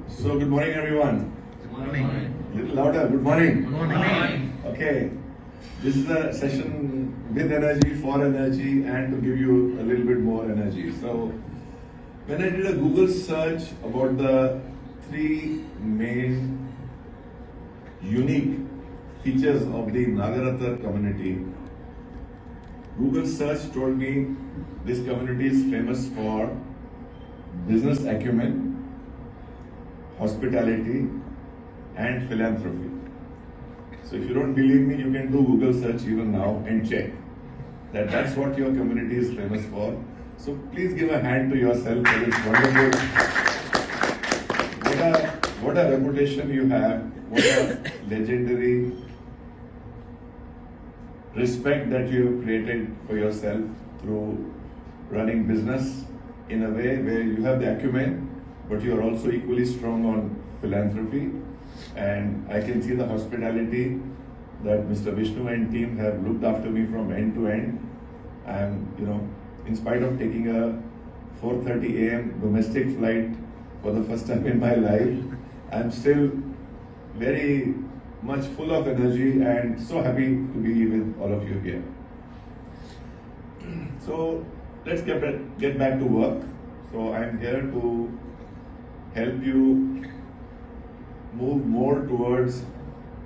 So good morning everyone. Good morning. Little louder. Good morning. Good morning. Okay. This is a session with energy, for energy, and to give you a little bit more energy. So when I did a Google search about the three main unique features of the Nagaratta community, Google search told me this community is famous for business acumen, hospitality, and philanthropy. So if you don't believe me, you can do Google search even now and check that that's what your community is famous for. So please give a hand to yourself for this wonderful. What a reputation you have, what a legendary respect that you have created for yourself through running business in a way where you have the acumen, but you are also equally strong on philanthropy. And I can see the hospitality that Mr. Vishnu and team have looked after me from end to end. I'm, in spite of taking a 4:30 a.m. domestic flight for the first time in my life, I'm still very much full of energy and so happy to be with all of you here. So let's get back to work. So I'm here to help you move more towards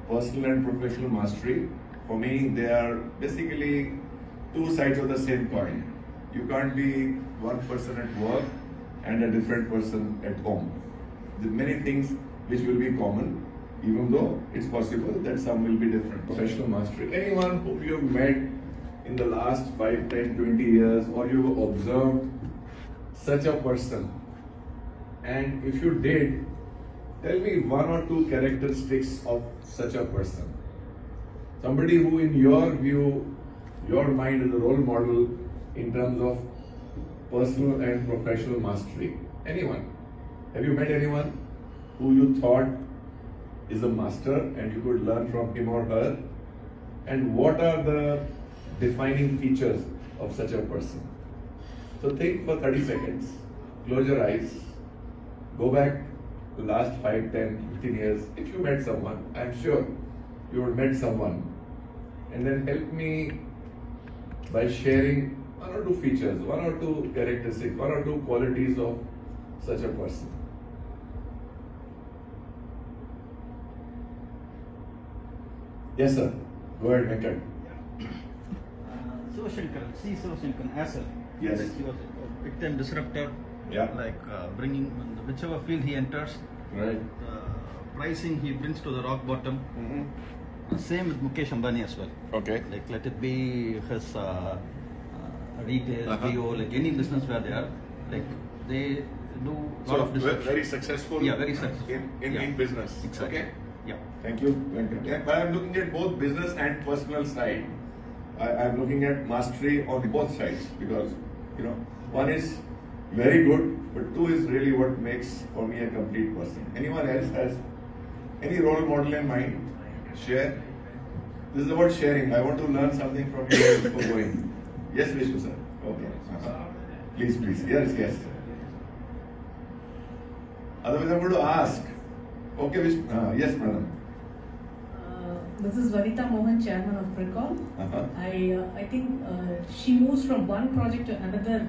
personal and professional mastery. For me, they are basically two sides of the same coin. You can't be one person at work and a different person at home. There are many things which will be common, even though it's possible that some will be different. Professional mastery. Anyone who you have met in the last 5, 10, 20 years, or you have observed such a person, and if you did, tell me one or two characteristics of such a person. Somebody who in your view, your mind is a role model in terms of personal and professional mastery. Anyone? Have you met anyone who you thought is a master and you could learn from him or her? And what are the defining features of such a person? So think for 30 seconds, close your eyes, go back the last 5, 10, 15 years. If you met someone, I'm sure you would met someone. And then help me by sharing one or two features, one or two characteristics, one or two qualities of such a person. Yes, sir. Go ahead, Venkat. Shankan, as well. Yes. Like he was a big time disruptor. Yeah. Like bringing whichever field he enters. Right. Pricing he brings to the rock bottom. Mm-hmm. Same with Mukesh Ambani as well. Okay. Like let it be his retail, BO, like any business where they are, like they do a lot of disruption. Very successful. Yeah, very successful. In business. Exactly. Okay. Yeah. Thank you, Venkat. Yeah, but I'm looking at both business and personal side. I'm looking at mastery on both sides because, one is very good, but two is really what makes for me a complete person. Anyone else has any role model in mind? Share. This is about sharing. I want to learn something from you before going. Yes, Vishnu sir. Okay. Please. Yes. Otherwise, I'm going to ask. Okay, Vishnu. Yes, madam. This is Vanita Mohan, chairman of Precon. I think she moves from one project to another,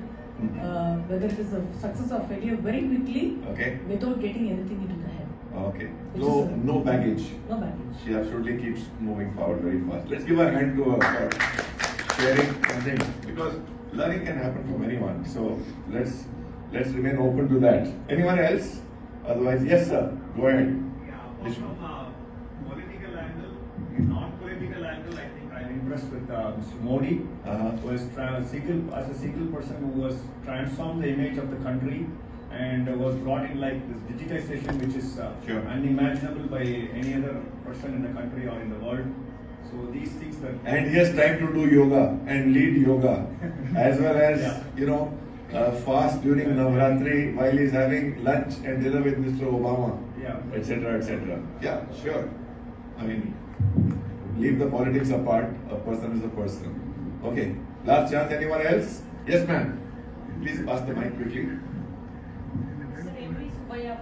whether it is a success or failure, very quickly, without getting anything into the head. Okay. No baggage. No baggage. She absolutely keeps moving forward very fast. Let's give a hand to her for sharing something because learning can happen from anyone. So let's remain open to that. Anyone else? Otherwise, yes, sir. Go ahead. From a political angle, non-political angle, I think I'm impressed with Mr. Modi, who is as a single person who was transformed the image of the country and was brought in like this digitization, which is unimaginable by any other person in the country or in the world. So these things that... And he has time to do yoga and lead yoga as well as, fast during Navratri while he's having lunch and dinner with Mr. Obama, etc., etc. Yeah, sure. I mean, leave the politics apart. A person is a person. Okay. Last chance. Anyone else? Yes, ma'am. Please pass the mic quickly. Sir,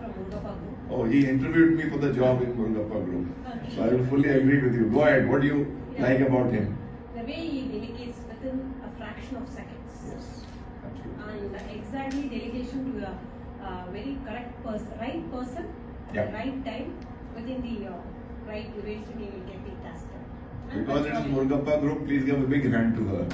from Murugappa Oh, he interviewed me for the job in Murugappa Group. So I will fully agree with you. Go ahead. What do you like about him? The way he delegates within a fraction of seconds. Yes, absolutely. And exactly delegation to a very correct person, right person, at Yeah. the right time, within the right duration, he will get the task done. And Because it that's is what Murugappa Group, please give a big hand to her.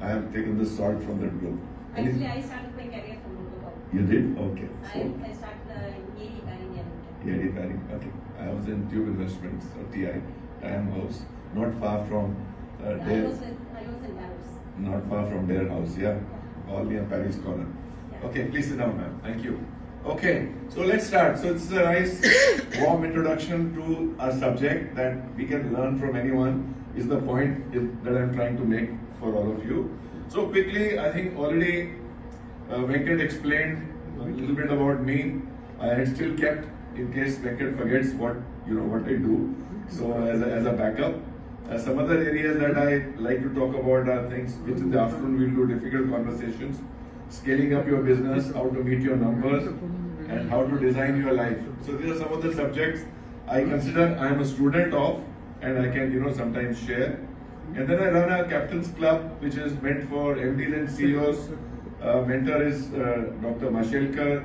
I have taken the salt from that group. Actually, I started my career from Murugappa. You did? Okay. I started in AD Paring and Yeah, repairing. Okay. I was in Tube Investments, or TI, Time House, not far from I their, was in Davos. not far from their house. Yeah, all near Paris corner. Yeah. Okay, please sit down, ma'am. Thank you. Okay, so let's start. So it's a nice warm introduction to our subject that we can learn from anyone is the point that I'm trying to make for all of you. So quickly, I think already Venkat explained a little bit about me. I had still kept, in case Venkat forgets what I do. So as a backup, some other areas that I like to talk about are things which in the afternoon we'll do difficult conversations, scaling up your business, how to meet your numbers, and how to design your life. So these are some of the subjects I consider I am a student of, and I can sometimes share. And then I run a captain's club, which is meant for MDs and CEOs. Mentor is Dr. Mashelkar.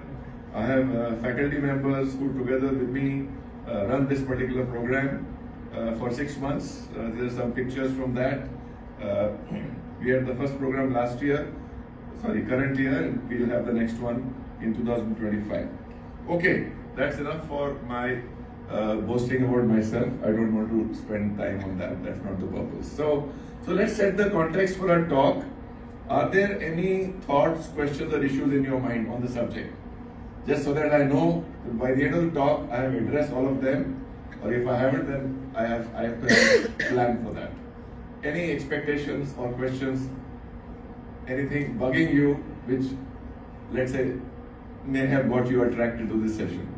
I have faculty members who together with me run this particular program for 6 months. There are some pictures from that. We had the first program current year, and we'll have the next one in 2025. Okay, that's enough for my boasting about myself. I don't want to spend time on that. That's not the purpose. So let's set the context for our talk. Are there any thoughts, questions, or issues in your mind on the subject? Just so that I know by the end of the talk I have addressed all of them, or if I haven't, then I have to have a plan for that. Any expectations or questions? Anything bugging you, which, let's say, may have got you attracted to this session?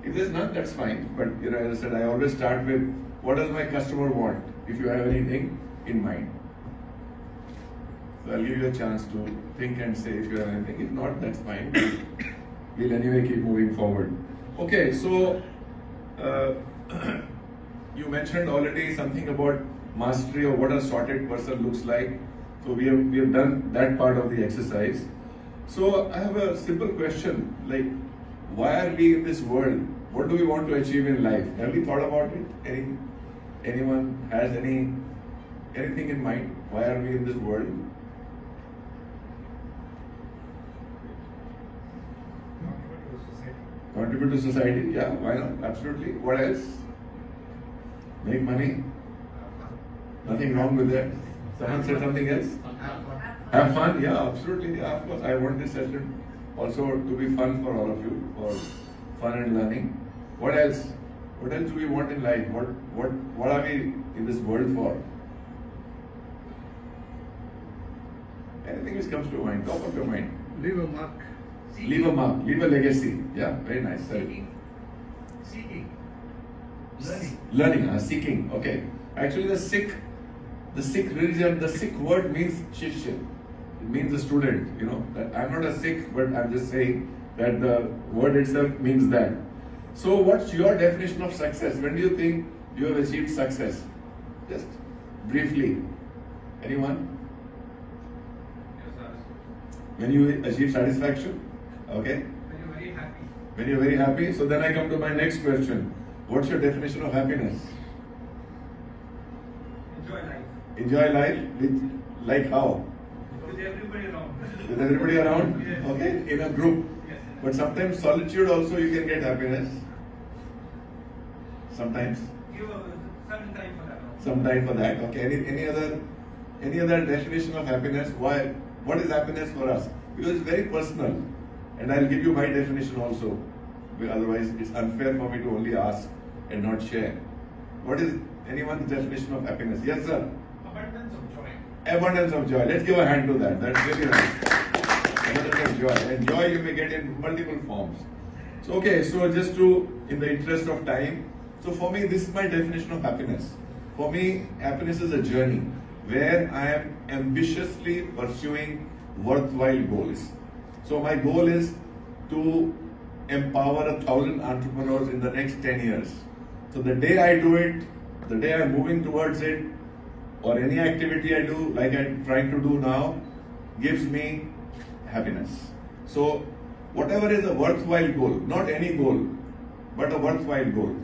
If there's none, that's fine. But as I said, I always start with what does my customer want? If you have anything in mind, so I'll give you a chance to think and say if you have anything. If not, that's fine. We'll anyway keep moving forward. Okay, so you mentioned already something about mastery or what a sorted person looks like. So we have done that part of the exercise. So I have a simple question, like, why are we in this world? What do we want to achieve in life? Have we thought about it? Anyone has anything in mind? Why are we in this world? Contribute to society? Yeah, why not? Absolutely. What else? Make money? Nothing wrong with that. Someone said something else? Have fun? Yeah, absolutely. Yeah, of course. I want this session also to be fun for all of you, for fun and learning. What else? What else do we want in life? What are we in this world for? Anything which comes to mind, top of your mind. Leave a mark. Leave a mark, leave a legacy. Yeah, very nice. Seeking. Learning, seeking. Okay. Actually, the Sikh religion, the Sikh word means shishya. It means a student. That I'm not a Sikh, but I'm just saying that the word itself means that. So, what's your definition of success? When do you think you have achieved success? Just briefly. Anyone? When you achieve satisfaction? Okay. When you're very happy. When you're very happy. So then I come to my next question. What's your definition of happiness? Enjoy life. Enjoy life like how? With everybody around. With everybody around? Yes. Okay, in a group. Yes. But sometimes solitude also you can get happiness. Sometimes. Give a certain time for that. Some time for that. Okay. Any other definition of happiness? Why? What is happiness for us? Because it's very personal. And I'll give you my definition also. Otherwise, it's unfair for me to only ask and not share. What is anyone's definition of happiness? Yes, sir. Abundance of joy. Abundance of joy. Let's give a hand to that. That's really nice. Abundance of joy. And joy you may get in multiple forms. So, okay, so just in the interest of time, so for me, this is my definition of happiness. For me, happiness is a journey where I am ambitiously pursuing worthwhile goals. So my goal is to empower 1,000 entrepreneurs in the next 10 years. So the day I do it, the day I'm moving towards it, or any activity I do, like I'm trying to do now, gives me happiness. So whatever is a worthwhile goal, not any goal, but a worthwhile goal,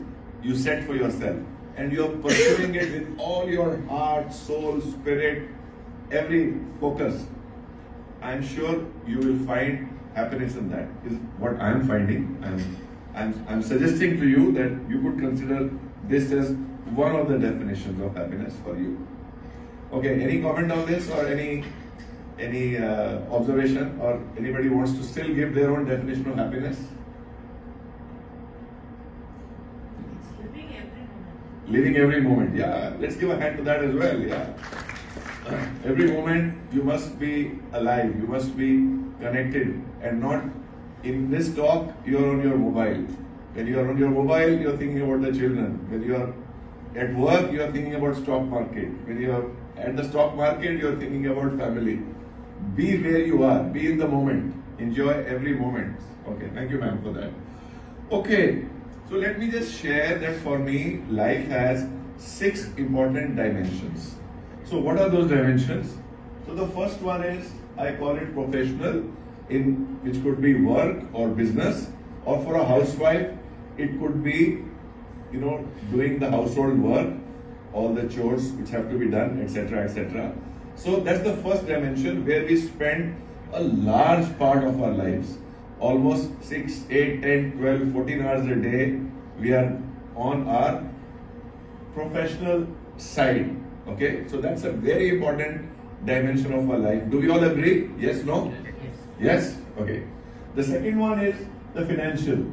you set for yourself, and you're pursuing it with all your heart, soul, spirit, every focus, I'm sure you will find happiness in that, is what I'm finding. I'm suggesting to you that you could consider this as one of the definitions of happiness for you. Okay, any comment on this, or any observation, or anybody wants to still give their own definition of happiness? Living every moment. Yeah, let's give a hand to that as well. Yeah. Every moment you must be alive, you must be connected, and not in this talk you're on your mobile. When you're on your mobile, you're thinking about the children. When you're at work, you're thinking about stock market. When you're at the stock market, you're thinking about family. Be where you are, be in the moment, enjoy every moment. Okay, thank you ma'am for that. Okay, so let me just share that for me, life has 6 important dimensions. So what are those dimensions? So the first one is, I call it professional, which could be work or business, or for a housewife, it could be, doing the household work, all the chores which have to be done, etc., etc. So that's the first dimension, where we spend a large part of our lives, almost 6, 8, 10, 12, 14 hours a day, we are on our professional side. Okay, so that's a very important dimension of our life. Do we all agree? Yes, no? Yes? Okay. The second one is the financial.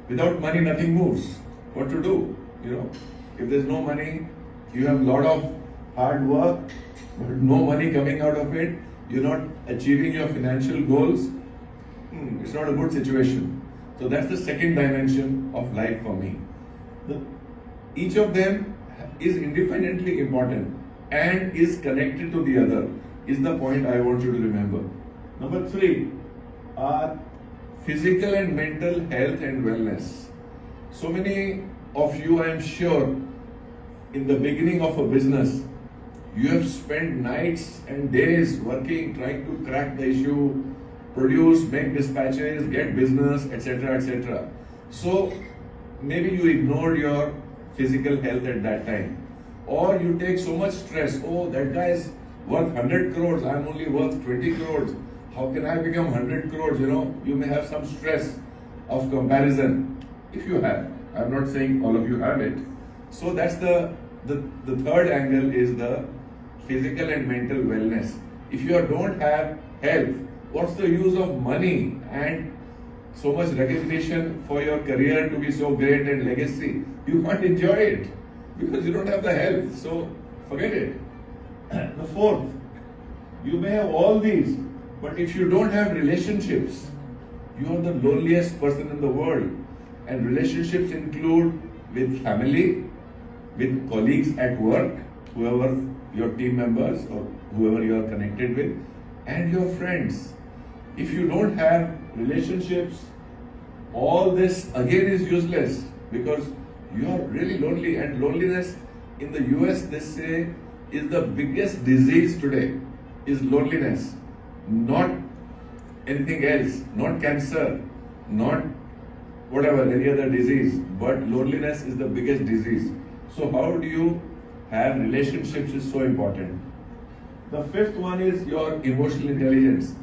Without money, nothing moves. What to do? If there's no money, you have a lot of hard work, but no money coming out of it, you're not achieving your financial goals. It's not a good situation. So that's the second dimension of life for me. Each of them is independently important and is connected to the other, is the point I want you to remember. Number 3 are physical and mental health and wellness. So many of you, I am sure, in the beginning of a business, you have spent nights and days working, trying to crack the issue, produce, make dispatches, get business, etc., etc. So maybe you ignored your physical health at that time, or you take so much stress. Oh, that guy is worth 100 crores, I'm only worth 20 crores. How can I become 100 crores? You may have some stress of comparison, if you have. I'm not saying all of you have it. So that's the third angle, is the physical and mental wellness. If you don't have health, what's the use of money and so much recognition for your career to be so great and legacy? You can't enjoy it because you don't have the health. So forget it. The fourth, you may have all these, but if you don't have relationships, you are the loneliest person in the world. And relationships include with family, with colleagues at work, whoever your team members or whoever you are connected with, and your friends. If you don't have relationships, all this again is useless, because you are really lonely. And loneliness in the US, they say, is the biggest disease today, is loneliness. Not anything else, not cancer, not whatever, any other disease, but loneliness is the biggest disease. So how do you have relationships is so important. The fifth one is your emotional intelligence.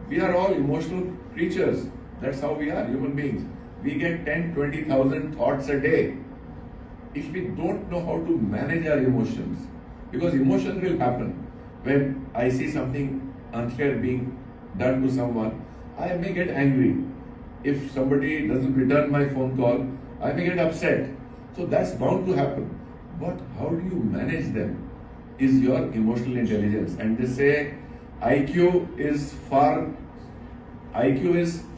We are all emotional creatures. That's how we are, human beings. We get 10, 20,000 thoughts a day. If we don't know how to manage our emotions, because emotions will happen. When I see something unfair being done to someone, I may get angry. If somebody doesn't return my phone call, I may get upset. So that's bound to happen. But how do you manage them is your emotional intelligence. And they say IQ is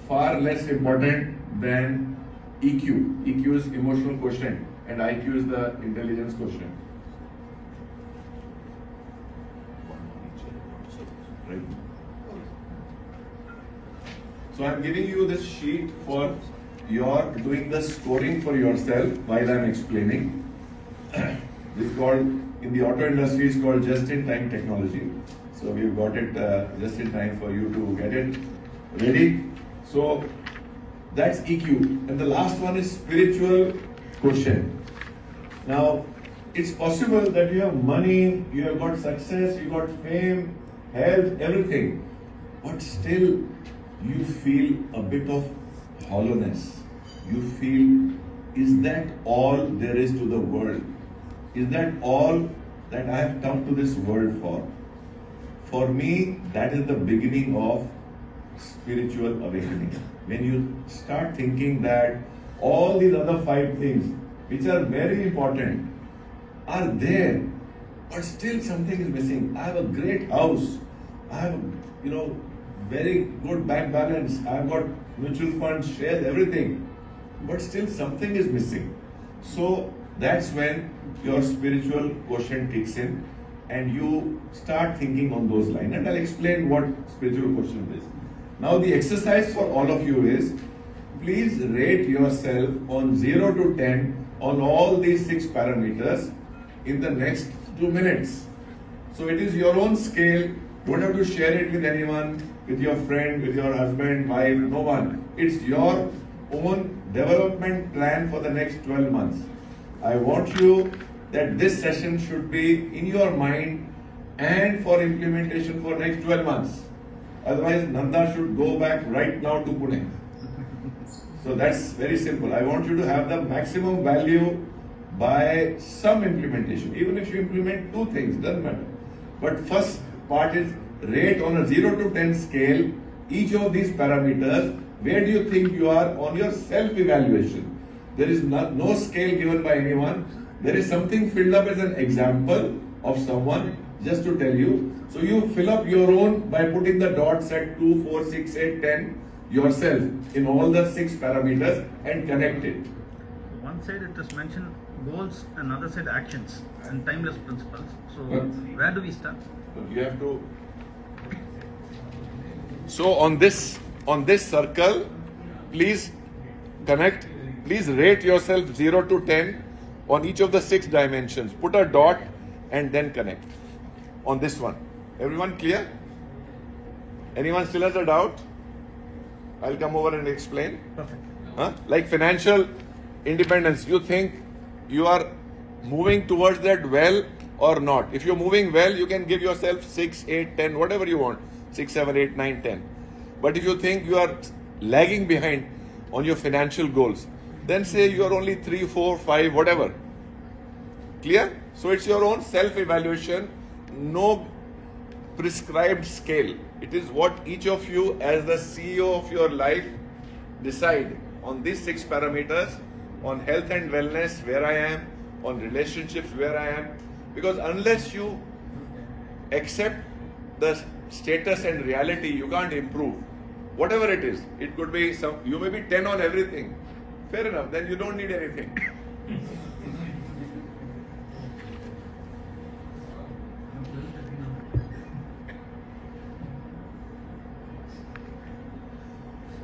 far less important than EQ. EQ is emotional quotient and IQ is the intelligence quotient. Right. So I'm giving you this sheet for you're doing the scoring for yourself while I'm explaining. This is called, in the auto industry, is called just-in-time technology. So we've got it just in time for you to get it ready. So that's EQ. And the last one is spiritual quotient. Now, it's possible that you have money, you have got success, you got fame, health, everything, but still you feel a bit of hollowness. You feel, is that all there is to the world? Is that all that I have come to this world for? For me, that is the beginning of spiritual awakening. When you start thinking that all these other 5 things, which are very important, are there, but still something is missing. I have a great house. I have, very good bank balance. I have got mutual funds, shares, everything. But still something is missing. So that's when your spiritual quotient kicks in and you start thinking on those lines. And I'll explain what spiritual quotient is. Now the exercise for all of you is, please rate yourself on 0 to 10 on all these 6 parameters in the next 2 minutes. So it is your own scale. Don't have to share it with anyone, with your friend, with your husband, wife, no one. It's your own development plan for the next 12 months. I want you that this session should be in your mind and for implementation for next 12 months. Otherwise, Nanda should go back right now to Pune. So that's very simple. I want you to have the maximum value by some implementation. Even if you implement 2 things, doesn't matter. But first part is rate on a 0 to 10 scale each of these parameters. Where do you think you are on your self-evaluation? There is no scale given by anyone. There is something filled up as an example of someone, just to tell you. So you fill up your own by putting the dots at 2, 4, 6, 8, 10 yourself in all the 6 parameters and connect it. One side it is mentioned goals, and other side actions and timeless principles. So where do we start? You have to. So on this circle, please connect. Please rate yourself 0 to 10 on each of the 6 dimensions. Put a dot and then connect on this one. Everyone clear? Anyone still has a doubt? I'll come over and explain. Perfect. Like financial independence, you think you are moving towards that well or not? If you're moving well, you can give yourself 6, 8, 10, whatever you want. 6, 7, 8, 9, 10. But if you think you are lagging behind on your financial goals, then say you are only 3, 4, 5, whatever. Clear? So it's your own self-evaluation, no prescribed scale. It is what each of you as the CEO of your life decide on these 6 parameters, on health and wellness where I am, on relationships where I am. Because unless you accept the status and reality, you can't improve. Whatever it is, it could be you may be 10 on everything. Fair enough, then you don't need anything.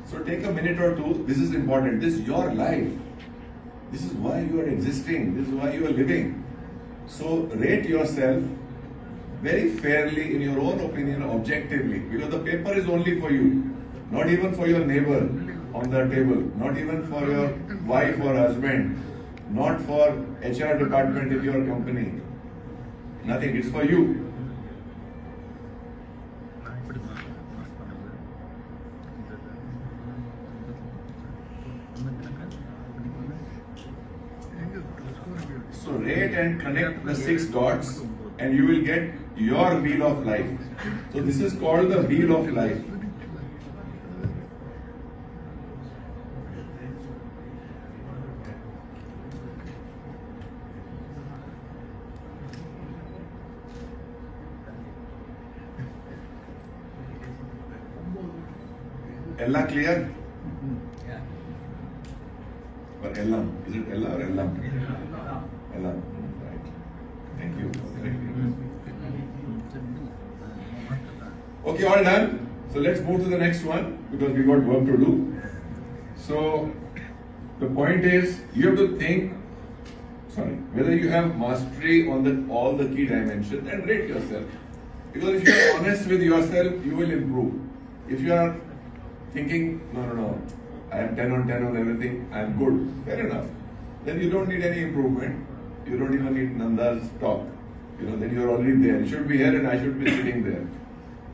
So take a minute or 2. This is important. This is your life. This is why you are existing. This is why you are living. So rate yourself very fairly, in your own opinion, objectively. Because the paper is only for you. Not even for your neighbor on the table. Not even for your wife or husband. Not for HR department in your company. Nothing. It's for you. So rate and connect the 6 dots and you will get your wheel of life. So this is called the wheel of life. Ella clear? Yeah. Or Ellam? Is it Ella or Ellam? Ellam. Right. Thank you. Okay, all done. So let's move to the next one because we got work to do. So the point is you have to think, whether you have mastery on all the key dimensions and rate yourself. Because if you are honest with yourself, you will improve. If you are thinking, no, I am 10 on 10 on everything, I am good, fair enough. Then you don't need any improvement. You don't even need Nanda's talk. Then you are already there. You should be here and I should be sitting there.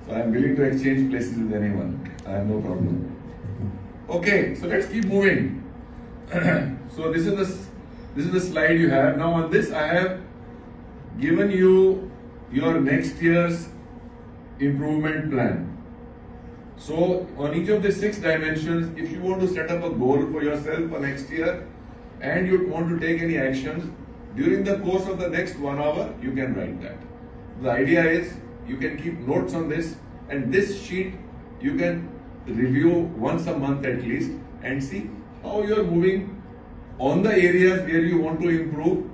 So I am willing to exchange places with anyone. I have no problem. Okay, so let's keep moving. So this is the slide you have. Now on this I have given you your next year's improvement plan. So on each of the 6 dimensions, if you want to set up a goal for yourself for next year and you want to take any actions, during the course of the next 1 hour, you can write that. The idea is you can keep notes on this, and this sheet you can review once a month at least and see how you are moving on the areas where you want to improve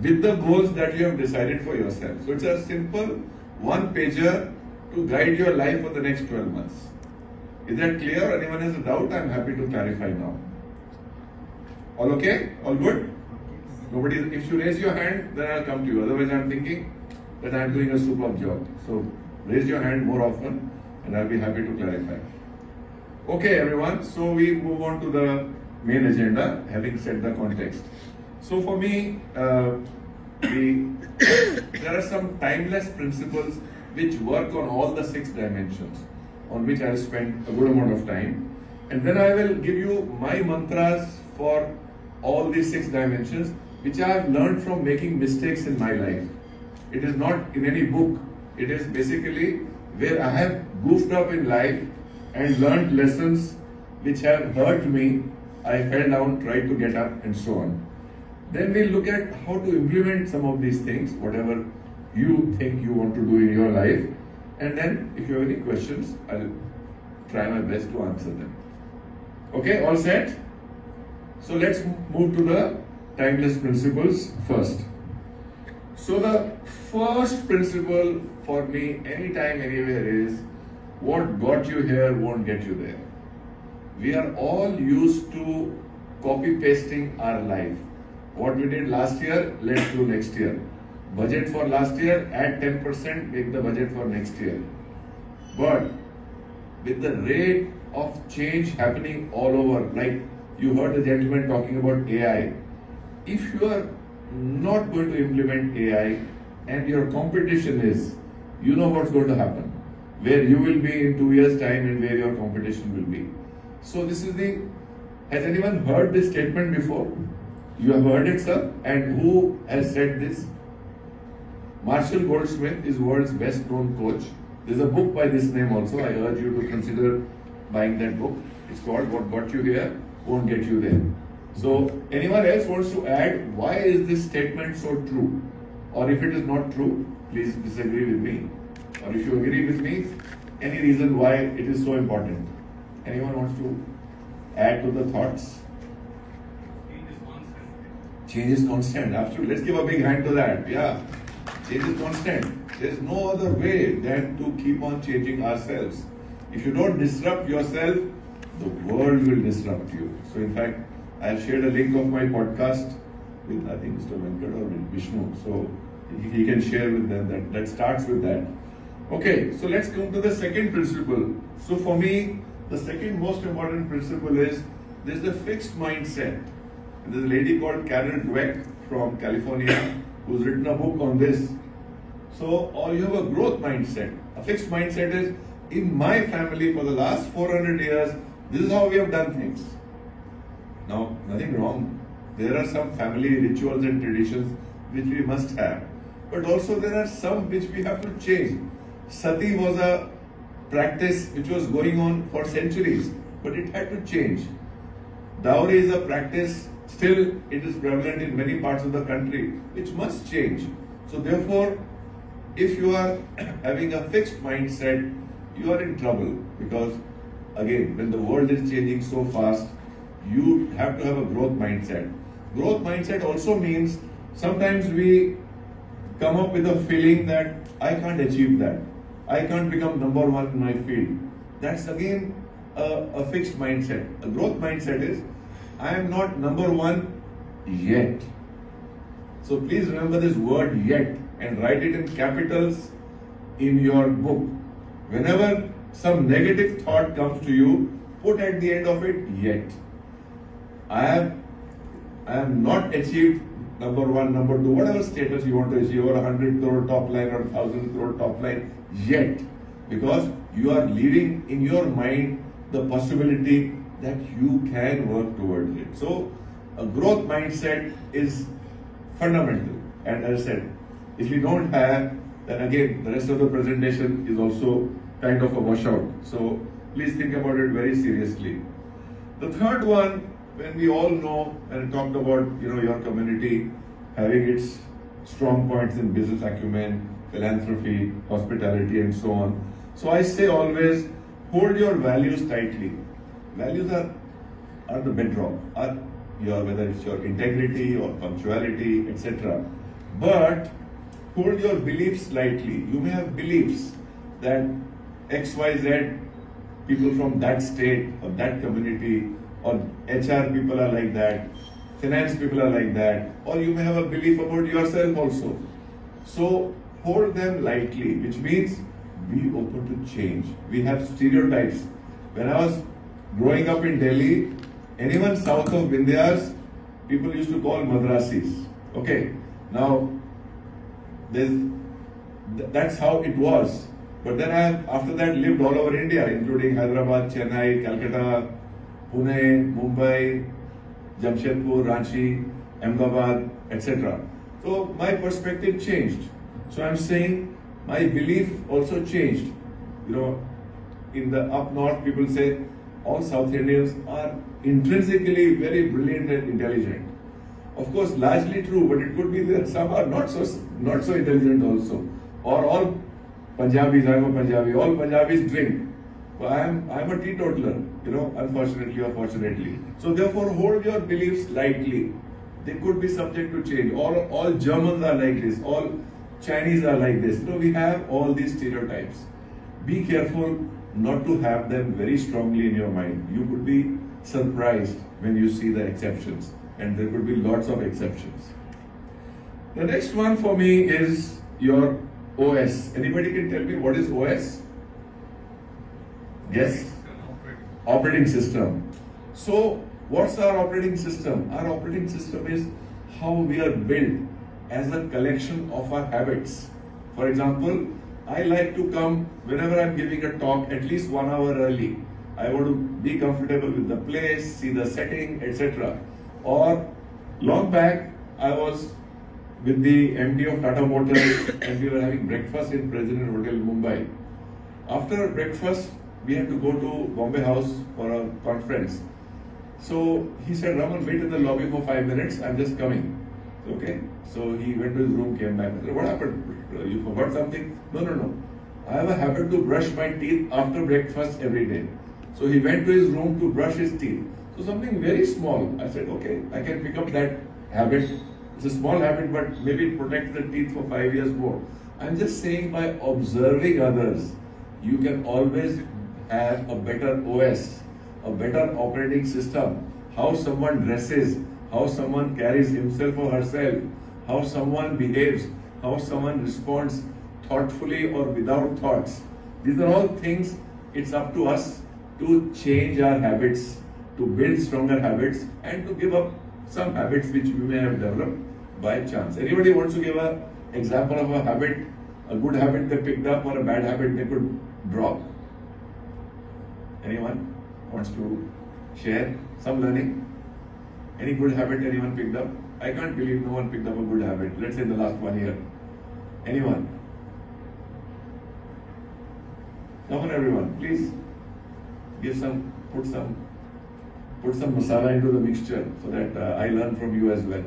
with the goals that you have decided for yourself. So it's a simple 1-pager to guide your life for the next 12 months. Is that clear? Anyone has a doubt? I'm happy to clarify now. All okay? All good? Nobody, if you raise your hand, then I'll come to you. Otherwise, I'm thinking that I'm doing a superb job. So raise your hand more often and I'll be happy to clarify. Okay, everyone. So we move on to the main agenda, having set the context. So for me, there are some timeless principles which work on all the 6 dimensions, on which I'll spend a good amount of time. And then I will give you my mantras for all these 6 dimensions, which I have learned from making mistakes in my life. It is not in any book. It is basically where I have goofed up in life and learned lessons which have hurt me. I fell down, tried to get up, and so on. Then we'll look at how to implement some of these things, whatever you think you want to do in your life. And then if you have any questions, I'll try my best to answer them. Okay, all set? So let's move to the timeless principles first. So the first principle for me, anytime, anywhere, is what got you here won't get you there. We are all used to copy pasting our life. What we did last year, let's do next year. Budget for last year, add 10%, make the budget for next year. But with the rate of change happening all over, like you heard the gentleman talking about AI, if you are not going to implement AI and your competition is, you know what's going to happen, where you will be in 2 years' time and where your competition will be. So this is has anyone heard this statement before? You have heard it, sir? And who has said this? Marshall Goldsmith is world's best known coach. There's a book by this name also. I urge you to consider buying that book. It's called What Got You Here Won't Get You There. So anyone else wants to add, why is this statement so true? Or if it is not true, please disagree with me. Or if you agree with me, any reason why it is so important? Anyone wants to add to the thoughts? Change is constant. Change is constant, absolutely. Let's give a big hand to that. Yeah, change is constant. There's no other way than to keep on changing ourselves. If you don't disrupt yourself, the world will disrupt you. So in fact, I have shared a link of my podcast with, I think, Mr. Venkat or with Vishnu. So he can share with them that starts with that. Okay, so let's come to the second principle. So for me, the second most important principle is there's a fixed mindset. And there's a lady called Carol Dweck from California who's written a book on this. So, or you have a growth mindset. A fixed mindset is, in my family for the last 400 years, this is how we have done things. Now, nothing wrong. There are some family rituals and traditions which we must have. But also there are some which we have to change. Sati was a practice which was going on for centuries, but it had to change. Dowry is a practice, still it is prevalent in many parts of the country, which must change. So therefore, if you are having a fixed mindset, you are in trouble, because again, when the world is changing so fast, you have to have a growth mindset. Growth mindset also means sometimes we come up with a feeling that I can't achieve that. I can't become number one in my field. That's again a fixed mindset. A growth mindset is, I am not number one yet. So please remember this word yet and write it in capitals in your book. Whenever some negative thought comes to you, put at the end of it yet. I have not achieved number one, number two, whatever status you want to achieve, or 100 crore top line or 1000 crore top line yet, because you are leaving in your mind the possibility that you can work towards it. So a growth mindset is fundamental, and as I said, if you don't have, then again the rest of the presentation is also kind of a washout. So please think about it very seriously. The third one, when we all know and talked about your community having its strong points in business acumen, philanthropy, hospitality, and so on. So I say always hold your values tightly. Values are the bedrock, whether it's your integrity or punctuality, etc. But hold your beliefs lightly. You may have beliefs that XYZ people from that state or that community or HR people are like that, finance people are like that, or you may have a belief about yourself also. So hold them lightly, which means be open to change. We have stereotypes. When I was growing up in Delhi, anyone south of Vindhyas, people used to call Madrasis. Okay, now that's how it was. But then I, after that, lived all over India, including Hyderabad, Chennai, Calcutta, Pune, Mumbai, Jamshedpur, Ranchi, Ahmedabad, etc. So my perspective changed. So I'm saying my belief also changed. In the up north, people say all South Indians are intrinsically very brilliant and intelligent. Of course, largely true, but it could be that some are not so intelligent also. Or all Punjabis, I'm a Punjabi, all Punjabis drink. Well, I'm a teetotaler, unfortunately or fortunately. So therefore, hold your beliefs lightly. They could be subject to change. All Germans are like this. All Chinese are like this. We have all these stereotypes. Be careful not to have them very strongly in your mind. You could be surprised when you see the exceptions, and there could be lots of exceptions. The next one for me is your OS. Anybody can tell me what is OS? Yes? Operating system. So, what's our operating system? Our operating system is how we are built as a collection of our habits. For example, I like to come whenever I'm giving a talk at least 1 hour early. I want to be comfortable with the place, see the setting, etc. Or long back, I was with the MD of Tata Motors and we were having breakfast in President Hotel, Mumbai. After breakfast, we had to go to Bombay House for a conference. So he said, Raman, wait in the lobby for 5 minutes, I'm just coming. Okay. So he went to his room, came back. I said, what happened? You forgot something? No. I have a habit to brush my teeth after breakfast every day. So he went to his room to brush his teeth. So something very small. I said, okay, I can pick up that habit. It's a small habit, but maybe it protects the teeth for 5 years more. I'm just saying by observing others, you can always have a better OS, a better operating system. How someone dresses, how someone carries himself or herself, how someone behaves, how someone responds thoughtfully or without thoughts. These are all things, it's up to us to change our habits, to build stronger habits, and to give up some habits which we may have developed by chance. Anybody wants to give an example of a habit, a good habit they picked up or a bad habit they could drop? Anyone wants to share some learning? Any good habit anyone picked up? I can't believe no one picked up a good habit, let's say in the last 1 year. Anyone? Come on everyone, please put some masala into the mixture so that I learn from you as well.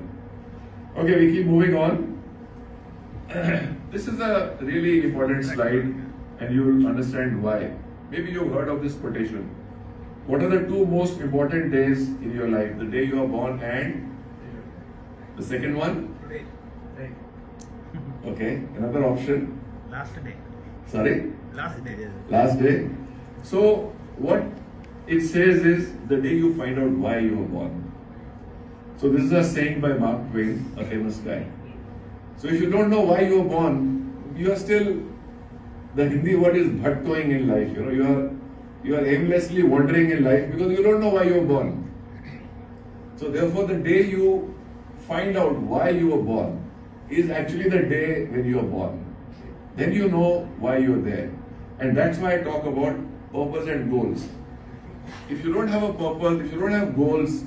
Okay, we keep moving on. This is a really important slide and you will understand why. Maybe you've heard of this quotation. What are the 2 most important days in your life? The day you are born and the second one? Today. Okay, another option? Last day. Sorry? Last day. Last day. So what it says is the day you find out why you were born. So this is a saying by Mark Twain, a famous guy. So if you don't know why you were born, you are still, the Hindi word is bhattoing in life. You are aimlessly wandering in life because you don't know why you were born. So therefore the day you find out why you were born is actually the day when you are born. Then you know why you are there. And that's why I talk about purpose and goals. If you don't have a purpose, if you don't have goals,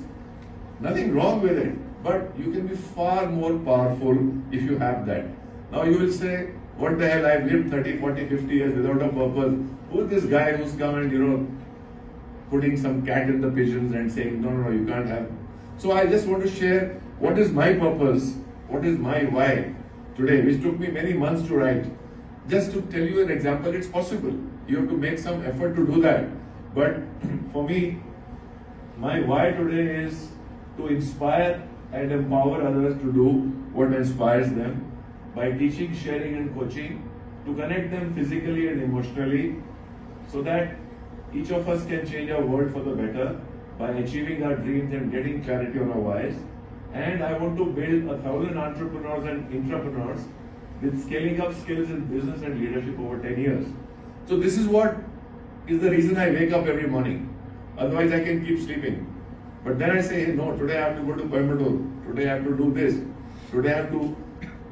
nothing wrong with it. But you can be far more powerful if you have that. Now you will say, what the hell, I've lived 30, 40, 50 years without a purpose. Who is this guy who's come and, putting some cat in the pigeons and saying, no, you can't have. So I just want to share what is my purpose, what is my why today, which took me many months to write. Just to tell you an example, it's possible. You have to make some effort to do that. But for me, my why today is to inspire and empower others to do what inspires them by teaching, sharing and coaching, to connect them physically and emotionally so that each of us can change our world for the better by achieving our dreams and getting clarity on our whys. And I want to build 1,000 entrepreneurs and intrapreneurs with scaling up skills in business and leadership over 10 years. So this is what is the reason I wake up every morning. Otherwise I can keep sleeping. But then I say, hey, no, today I have to go to Coimbatore. Today I have to do this. Today I have to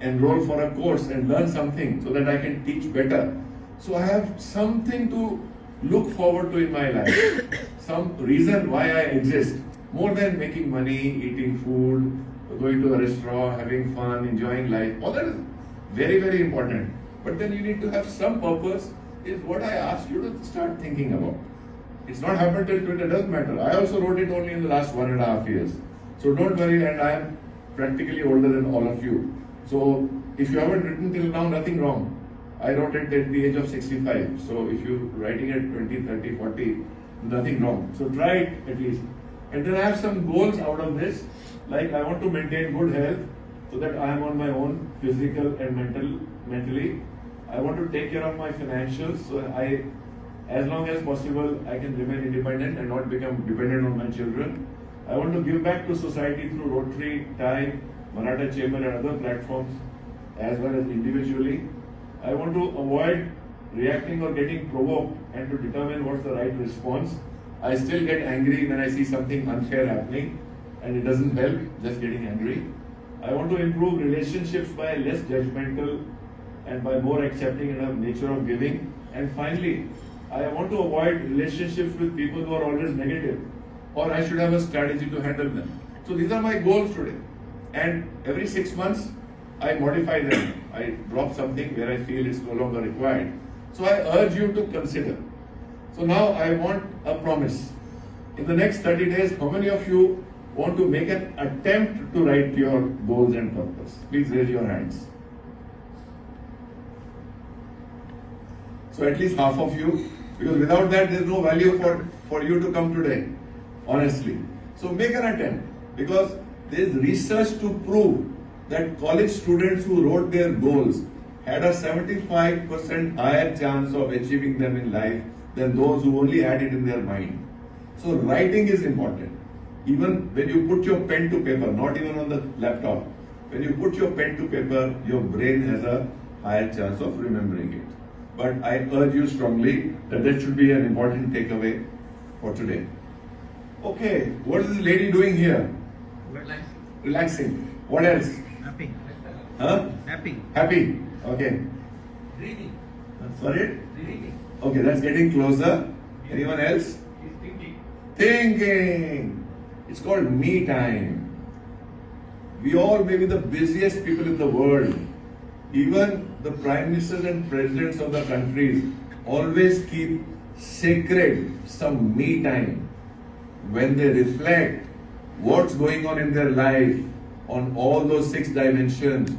enroll for a course and learn something so that I can teach better. So I have something to look forward to in my life. Some reason why I exist. More than making money, eating food, going to a restaurant, having fun, enjoying life. All that is very, very important. But then you need to have some purpose, is what I asked you to start thinking about. It's not happened till today, it doesn't matter. I also wrote it only in the last 1.5 years. So don't worry, and I am practically older than all of you. So if you haven't written till now, nothing wrong. I wrote it at the age of 65. So if you're writing at 20, 30, 40, nothing wrong. So try it at least. And then I have some goals out of this. Like I want to maintain good health so that I am on my own physical and mentally. I want to take care of my financials so as long as possible, I can remain independent and not become dependent on my children. I want to give back to society through Rotary, TIE, Maratha Chamber and other platforms as well as individually. I want to avoid reacting or getting provoked and to determine what's the right response. I still get angry when I see something unfair happening and it doesn't help just getting angry. I want to improve relationships by less judgmental and by more accepting in a nature of giving. And finally, I want to avoid relationships with people who are always negative, or I should have a strategy to handle them. So these are my goals today. And every 6 months, I modify them. I drop something where I feel it's no longer required. So I urge you to consider. So now I want a promise. In the next 30 days, how many of you want to make an attempt to write your goals and purpose? Please raise your hands. So at least half of you, because without that there is no value for you to come today, honestly. So make an attempt, because there is research to prove that college students who wrote their goals had a 75% higher chance of achieving them in life than those who only had it in their mind. So writing is important. Even when you put your pen to paper, not even on the laptop, when you put your pen to paper, your brain has a higher chance of remembering it. But I urge you strongly that should be an important takeaway for today. Okay, what is this lady doing here? Relaxing. What else? Napping. Huh? Napping. Happy. Okay. Reading. Sorry? Reading. Okay, that's getting closer. Anyone else? He's thinking. Thinking. It's called me time. We all may be the busiest people in the world. Even the prime ministers and presidents of the countries always keep sacred some me time when they reflect what's going on in their life on all those 6 dimensions,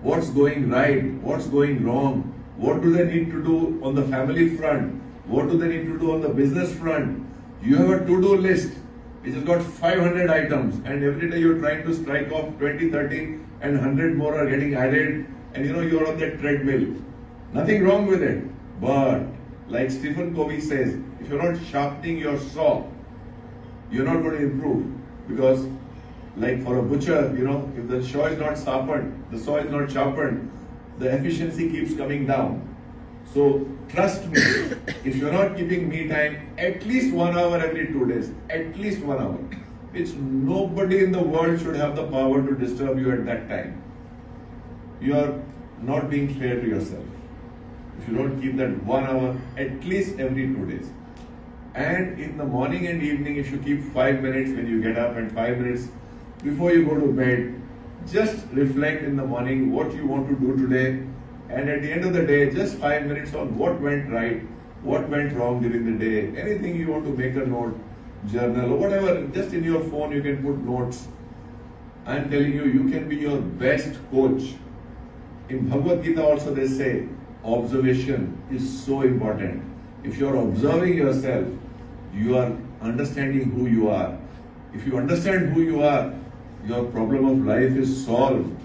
what's going right, what's going wrong, what do they need to do on the family front, what do they need to do on the business front. You have a to-do list which has got 500 items, and every day you're trying to strike off 20, 30 and 100 more are getting added, and you're on that treadmill. Nothing wrong with it. But like Stephen Covey says, if you're not sharpening your saw, you're not going to improve, because like for a butcher, if the saw is not sharpened, the efficiency keeps coming down. So trust me, if you're not keeping me time, at least 1 hour every 2 days, at least 1 hour, which nobody in the world should have the power to disturb you at that time. You are not being fair to yourself. If you don't keep that 1 hour at least every 2 days. And in the morning and evening, if you keep 5 minutes when you get up and 5 minutes before you go to bed, just reflect in the morning what you want to do today. And at the end of the day, just 5 minutes on what went right, what went wrong during the day, anything you want to make a note, journal or whatever, just in your phone you can put notes. I'm telling you, you can be your best coach. In Bhagavad Gita also they say, observation is so important. If you are observing yourself, you are understanding who you are. If you understand who you are, your problem of life is solved.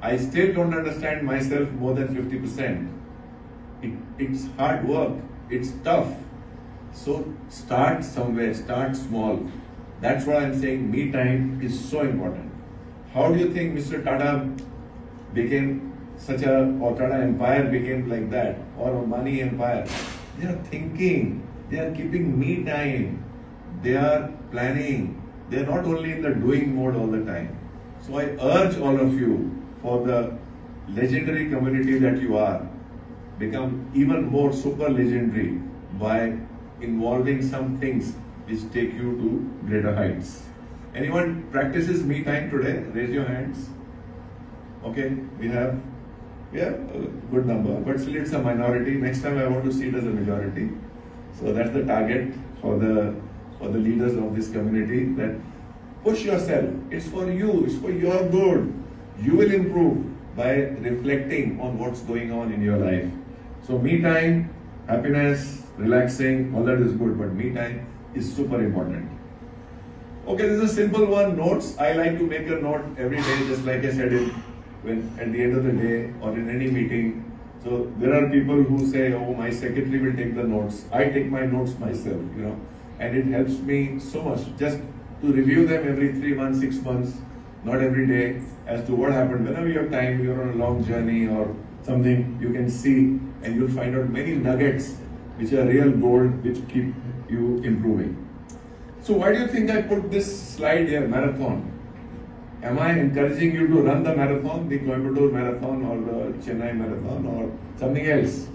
I still don't understand myself more than 50%. It's hard work, it's tough. So start somewhere, start small. That's what I'm saying, me time is so important. How do you think Mr. Tata became or Tata Empire became like that, or a money empire? They are thinking, they are keeping me time, they are planning, they are not only in the doing mode all the time. So I urge all of you, for the legendary community that you are, become even more super legendary by involving some things which take you to greater heights. Anyone practices me time today? Raise your hands. Okay, we have a good number, but still it's a minority. Next time I want to see it as a majority. So that's the target for the leaders of this community, that push yourself. It's for you, it's for your good. You will improve by reflecting on what's going on in your life. So me time, happiness, relaxing, all that is good, but me time is super important. Okay, this is a simple one, notes. I like to make a note every day, just like I said when at the end of the day or in any meeting. So there are people who say, oh, my secretary will take the notes. I take my notes myself, and it helps me so much just to review them every 3 months, 6 months, not every day, as to what happened. Whenever you have time, you're on a long journey or something, you can see and you'll find out many nuggets which are real gold, which keep you improving. So why do you think I put this slide here, marathon? Am I encouraging you to run the marathon, the Coimbatore marathon or the Chennai marathon or something else?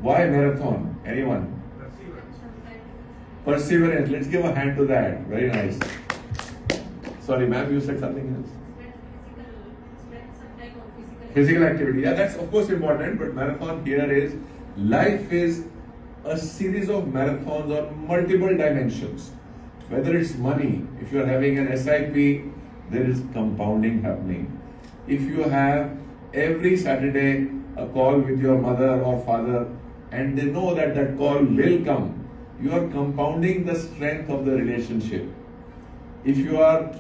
Why marathon? Anyone? Perseverance. Let's give a hand to that. Very nice. Sorry, ma'am, you said something else. Physical activity. Yeah, that's of course important, but marathon here is, life is a series of marathons on multiple dimensions. Whether it's money, if you are having an SIP, there is compounding happening. If you have every Saturday a call with your mother or father and they know that that call will come, you are compounding the strength of the relationship. If you are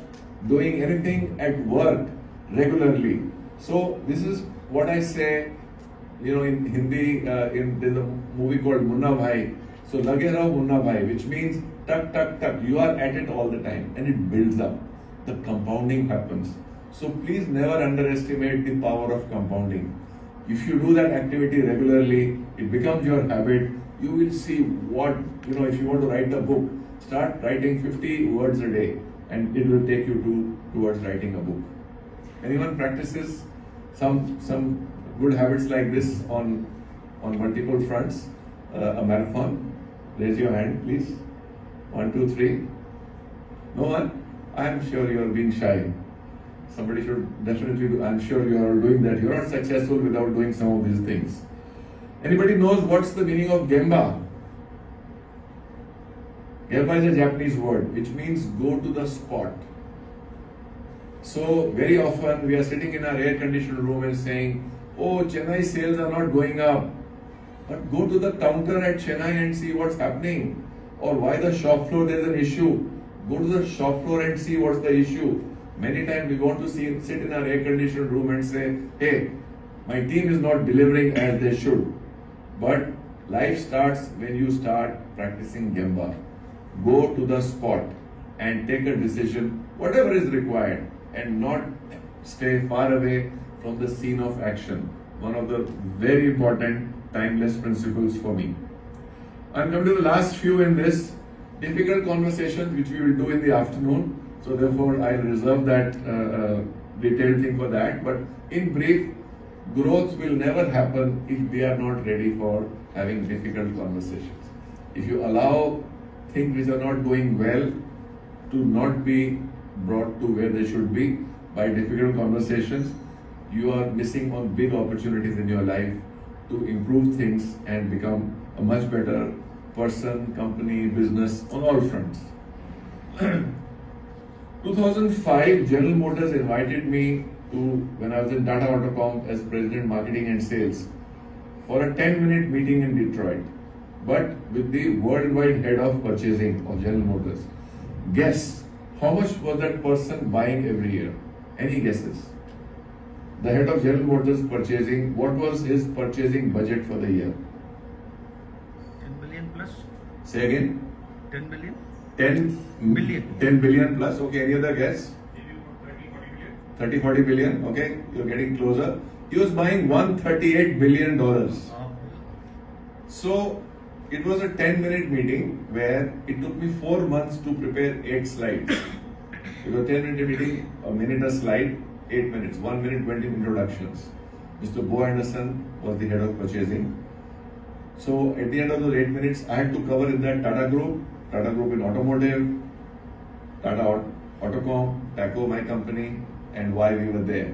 doing anything at work regularly, so this is what I say, in Hindi, there's a movie called Munna Bhai. So lage raho Munna Bhai, which means tuck, tuck, tuck. You are at it all the time and it builds up. The compounding happens. So please never underestimate the power of compounding. If you do that activity regularly, it becomes your habit. You will see what, if you want to write a book, start writing 50 words a day and it will take you towards writing a book. Anyone practices some good habits like this on multiple fronts? A marathon? Raise your hand, please. 1, 2, 3. No one? I am sure you are being shy. Somebody should definitely do. I'm sure you are doing that. You are not successful without doing some of these things. Anybody knows what's the meaning of Gemba? Gemba is a Japanese word which means go to the spot. So very often we are sitting in our air-conditioned room and saying, oh, Chennai sales are not going up. But go to the counter at Chennai and see what's happening. Or why the shop floor there's an issue. Go to the shop floor and see what's the issue. Many times we want to sit in our air-conditioned room and say, hey, my team is not delivering as they should. But life starts when you start practicing Gemba. Go to the spot. and take a decision, whatever is required, and not stay far away from the scene of action. One of the very important timeless principles for me. I'm coming to the last few in this difficult conversations which we will do in the afternoon. So therefore I'll reserve that detailed thing for that. But in brief, growth will never happen if we are not ready for having difficult conversations. If you allow things which are not going well to not be brought to where they should be by difficult conversations, you are missing on big opportunities in your life to improve things and become a much better person, company, business on all fronts. 2005, General Motors invited me to, when I was in Tata Autocom as President Marketing and Sales, for a 10-minute meeting in Detroit, but with the worldwide head of purchasing of General Motors. Guess, how much was that person buying every year? Any guesses? The head of General Motors purchasing, what was his purchasing budget for the year? 10 billion plus. Say again? 10 billion. 10 Billion. 10 billion plus. Okay, any other guess? Maybe about 30-40 30-40 billion. billion. Okay, you're getting closer. He was buying $138 billion. So it was a 10-minute meeting where it took me 4 months to prepare 8 slides. It was a 10-minute meeting, a minute a slide, 8 minutes, 1 minute 20 introductions. Mr. Bo Anderson was the head of purchasing. So at the end of those 8 minutes, I had to cover in that Tata Group in automotive, Tata Autocom, Taco, my company, and why we were there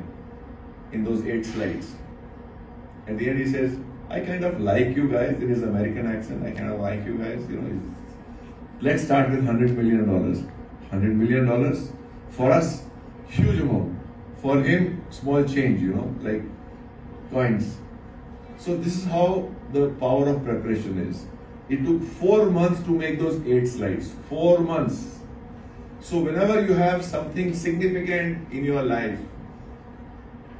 in those 8 slides. At the end, he says, I kind of like you guys, in his American accent, I kind of like you guys, let's start with $100 million. $100 million for us, huge amount. For him, small change, like coins. So this is how the power of preparation is. It took 4 months to make those 8 slides. 4 months. So whenever you have something significant in your life,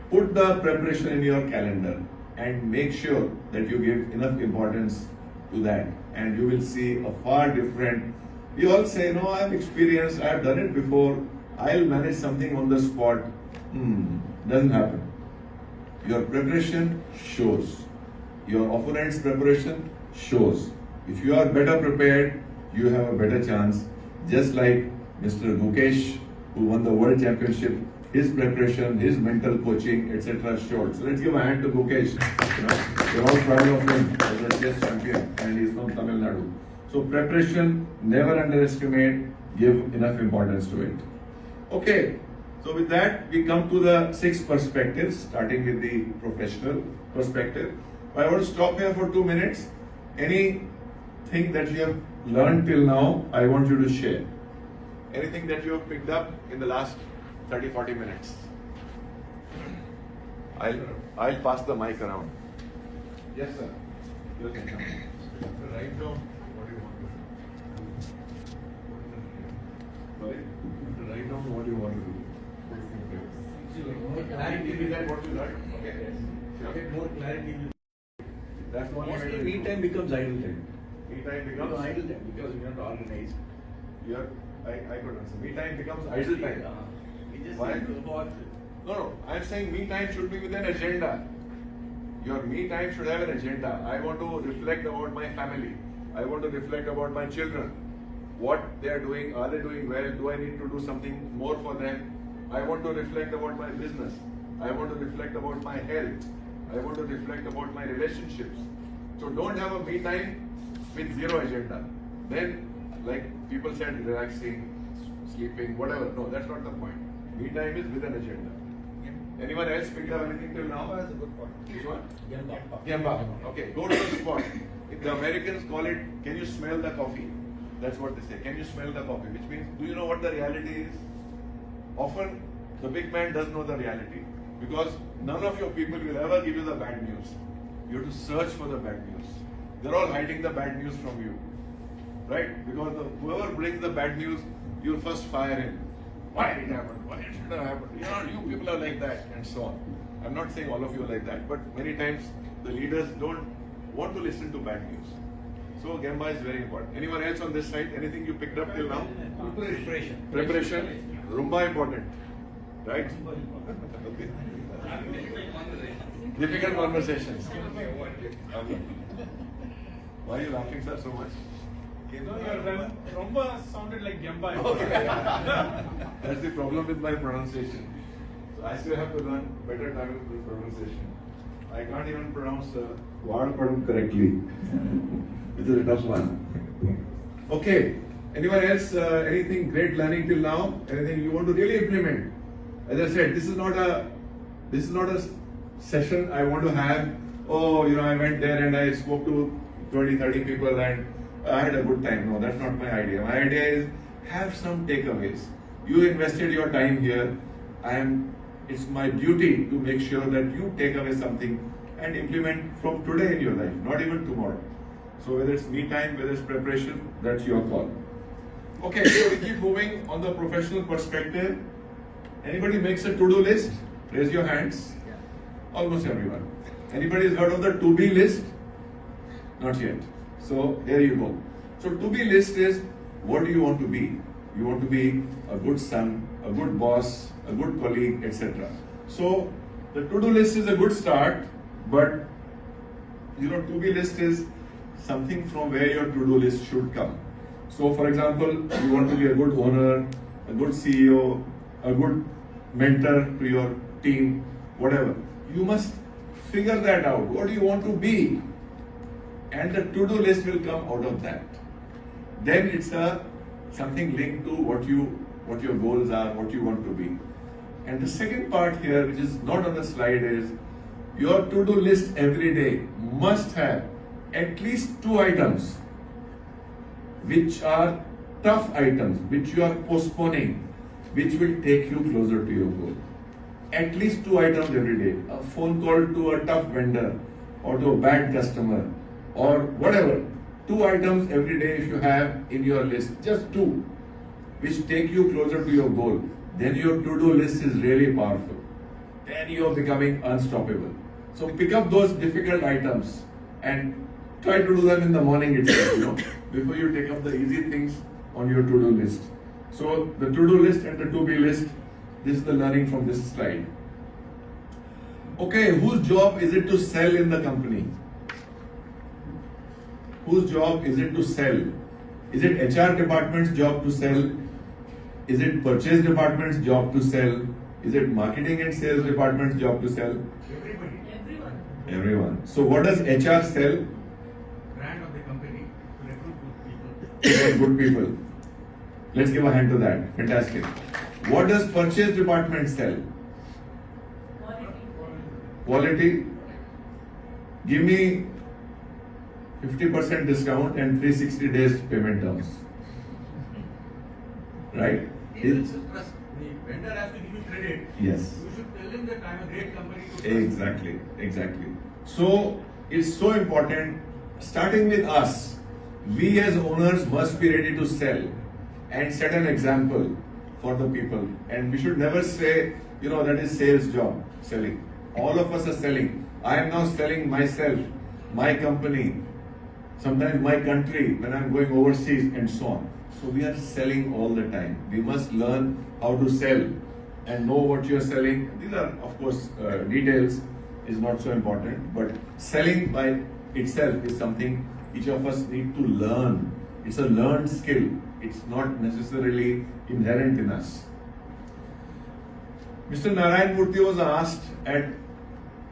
put the preparation in your calendar and make sure that you give enough importance to that. And you will see a far different. We all say, no, I'm experienced, I've done it before, I'll manage something on the spot. Doesn't happen. Your preparation shows. Your opponent's preparation shows. If you are better prepared, you have a better chance. Just like Mr. Gukesh, who won the World Championship, his preparation, his mental coaching, etc. showed. So let's give a hand to Gukesh. We're all proud of him as a chess champion, and he's from Tamil Nadu. So preparation, never underestimate, give enough importance to it. Okay, so with that, we come to the 6 perspectives, starting with the professional perspective. I want to stop here for 2 minutes. Anything that you have learned till now, I want you to share. Anything that you have picked up in the last 30-40 minutes. I'll pass the mic around. Yes, sir. You can come. Write down what you want to do. Sorry? Write down what you want to do. Clarity that what you learned. Okay. Get more clarity. That's the only way to Mostly do me it. time becomes idle time. Me time Becomes becomes idle time because we are not organized. I could answer. Me time becomes idle time. We just Why? need to watch. No. I'm saying me time should be with an agenda. Your me time should have an agenda. I want to reflect about my family. I want to reflect about my children. What they are doing. Are they doing well? Do I need to do something more for them? I want to reflect about my business. I want to reflect about my health. I want to reflect about my relationships. So don't have a me time with zero agenda. Then, like people said, relaxing, sleeping, whatever. No, that's not the point. Me time is with an agenda. Anyone else picked up anything till now? That's a good point. Which one? Gemba. Gemba. Okay, go to the spot. The Americans call it, can you smell the coffee? That's what they say. Can you smell the coffee? Which means, do you know what the reality is? Often, the big man doesn't know the reality. Because none of your people will ever give you the bad news. You have to search for the bad news. They're all hiding the bad news from you. Right? Because whoever brings the bad news, you'll first fire him. Why did it happen? Why it should have happened? You people are like that, and so on. I'm not saying all of you are like that, but many times the leaders don't want to listen to bad news. So Gemba is very important. Anyone else on this side? Anything you picked up till now? Preparation. Preparation. Rumba important. Right? Okay. Difficult conversations. Okay. Why are you laughing, sir, so much? No, your Rumba sounded like Gemba. That's the problem with my pronunciation. So I still have to learn better Tamil pronunciation. I can't even pronounce Vadapadam correctly, which is a tough one. Okay. Anyone else? Anything great learning till now? Anything you want to really implement? As I said, this is not a session I want to have. Oh, I went there and I spoke to 20, 30 people and I had a good time. No, that's not my idea. My idea is have some takeaways. You invested your time here. It's my duty to make sure that you take away something and implement from today in your life, not even tomorrow. So whether it's me time, whether it's preparation, that's your call. Okay, so we keep moving on the professional perspective. Anybody makes a to-do list? Raise your hands. Almost everyone. Anybody has heard of the to-be list? Not yet. So here you go. So to-be list is what do you want to be? You want to be a good son, a good boss, a good colleague, etc. So the to-do list is a good start, but to-be list is something from where your to-do list should come. So for example, you want to be a good owner, a good CEO, a good mentor to your team, whatever. You must figure that out. What do you want to be? And the to-do list will come out of that. Then it's something linked to what your goals are, what you want to be. And the second part here, which is not on the slide, is your to-do list every day must have at least 2 items which are tough items, which you are postponing, which will take you closer to your goal. At least 2 items every day. A phone call to a tough vendor or to a bad customer or whatever. 2 items every day if you have in your list, just 2, which take you closer to your goal. Then your to-do list is really powerful. Then you are becoming unstoppable. So pick up those difficult items and try to do them in the morning itself, before you take up the easy things on your to-do list. So the to-do list and the to-be list, this is the learning from this slide. Okay, whose job is it to sell in the company? Whose job is it to sell? Is it HR department's job to sell? Is it purchase department's job to sell? Is it marketing and sales department's job to sell? Everybody. Everyone. So what does HR sell? Brand of the company to recruit good people. Good people. Let's give a hand to that. Fantastic. What does purchase department sell? Quality. Give me 50% discount and 360 days payment terms. Right? People should trust. The vendor has to give you credit. Yes. You should tell him that I'm a great company to trust. Exactly. So it's so important, starting with us, we as owners must be ready to sell and set an example for the people. And we should never say, that is sales job, selling. All of us are selling. I am now selling myself, my company, sometimes my country when I'm going overseas and so on. So we are selling all the time. We must learn how to sell and know what you're selling. These are, of course, details is not so important, but selling by itself is something each of us need to learn. It's a learned skill. It's not necessarily inherent in us. Mr. Narayan Murthy was asked at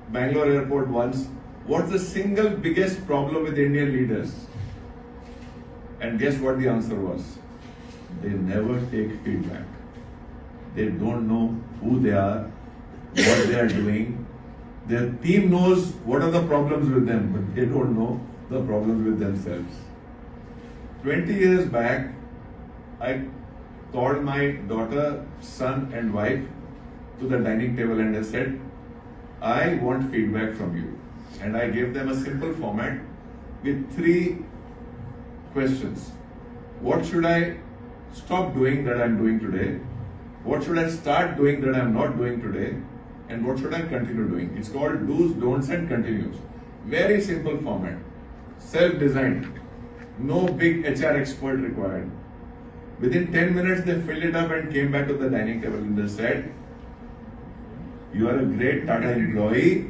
Bangalore airport once, what's the single biggest problem with Indian leaders? And guess what the answer was? They never take feedback. They don't know who they are, what they are doing. Their team knows what are the problems with them, but they don't know the problems with themselves. 20 years back, I called my daughter, son and wife to the dining table and I said, I want feedback from you. And I gave them a simple format with 3 questions. What should I stop doing that I'm doing today? What should I start doing that I'm not doing today? And what should I continue doing? It's called do's, don'ts and continues. Very simple format. Self-designed. no big HR expert required. Within 10 minutes, they filled it up and came back to the dining table and they said, "You are a great Tata employee,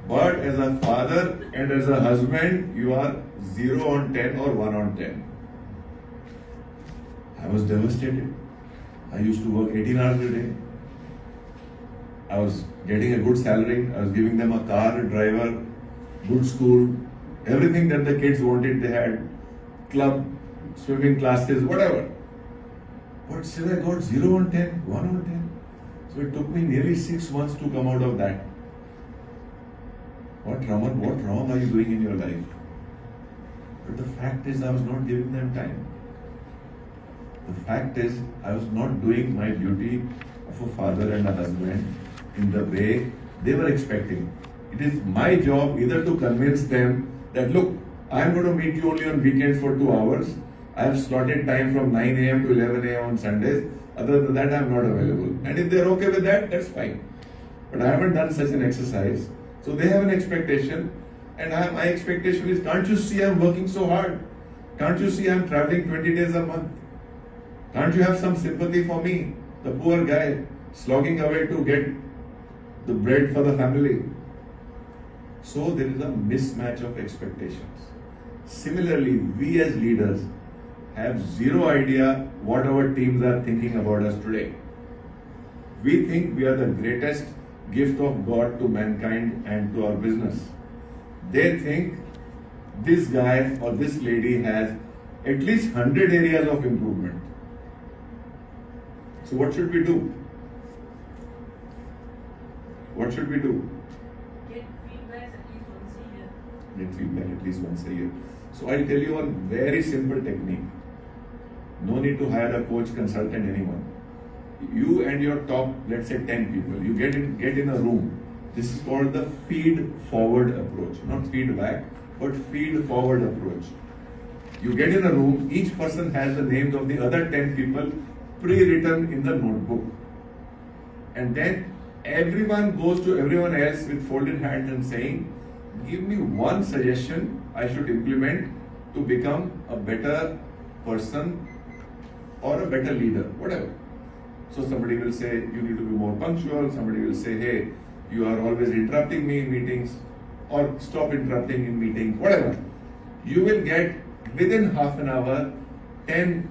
but as a father and as a husband, you are 0 on 10 or 1 on 10. I was devastated. I used to work 18 hours a day. I was getting a good salary. I was giving them a car, a driver, good school, everything that the kids wanted they had, club, swimming classes, whatever. But still I got 0 on 10, 1 on 10. So it took me nearly 6 months to come out of that. What, Raman, what wrong are you doing in your life? But the fact is I was not giving them time. The fact is I was not doing my duty of a father and a husband in the way they were expecting. It is my job either to convince them that, look, I am going to meet you only on weekends for 2 hours. I have slotted time from 9 a.m. to 11 a.m. on Sundays. Other than that, I am not available. And if they are okay with that, that's fine. But I haven't done such an exercise. So they have an expectation. And my expectation is, can't you see I am working so hard? Can't you see I am traveling 20 days a month? Can't you have some sympathy for me, the poor guy, slogging away to get the bread for the family? So there is a mismatch of expectations. Similarly, we as leaders have zero idea what our teams are thinking about us today. We think we are the greatest gift of God to mankind and to our business. They think this guy or this lady has at least 100 areas of improvement. So what should we do? What should we do? Get feedback at least once a year. Get feedback at least once a year. So I'll tell you one very simple technique. No need to hire a coach, consultant, anyone. You and your top, let's say 10 people, you get in a room. This is called the feed forward approach. Not feedback, but feed forward approach. You get in a room, each person has the names of the other 10 people pre-written in the notebook. And then everyone goes to everyone else with folded hands and saying, give me one suggestion I should implement to become a better person or a better leader, whatever. So somebody will say, you need to be more punctual. Somebody will say, hey, you are always interrupting me in meetings, or stop interrupting in meetings, whatever. You will get within half an hour 10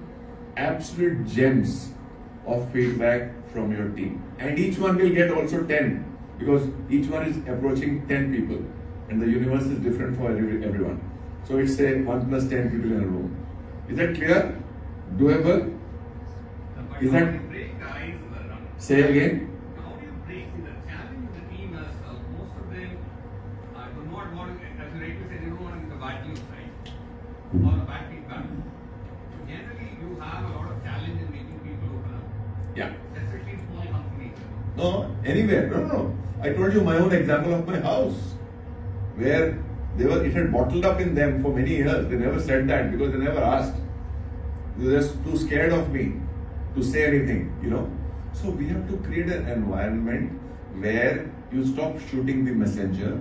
absolute gems of feedback from your team. And each one will get also 10, because each one is approaching 10 people. And the universe is different for everyone. So it's say 1 plus 10 people in a room. Is that clear? Doable? Is that? Say again. How do you break the challenge the team as most of them do not want, as you rightly said, they don't want the bad news, right? Or the bad feedback. So generally, you have a lot of challenge in making people open up. Yeah. Especially in small companies. No, anywhere. No. I told you my own example of my house, where it had bottled up in them for many years. They never said that because they never asked. They were just too scared of me to say anything, So we have to create an environment where you stop shooting the messenger,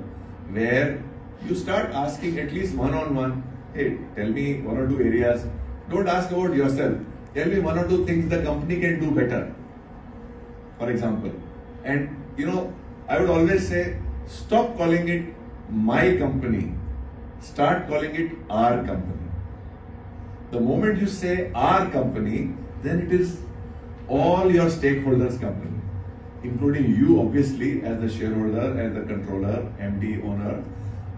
where you start asking at least one-on-one, hey, tell me 1 or 2 areas. Don't ask about yourself. Tell me 1 or 2 things the company can do better, for example. And, I would always say, stop calling it my company. Start calling it our company. The moment you say our company, then it is all your stakeholders' company, including you, obviously, as the shareholder, as the controller, MD, owner,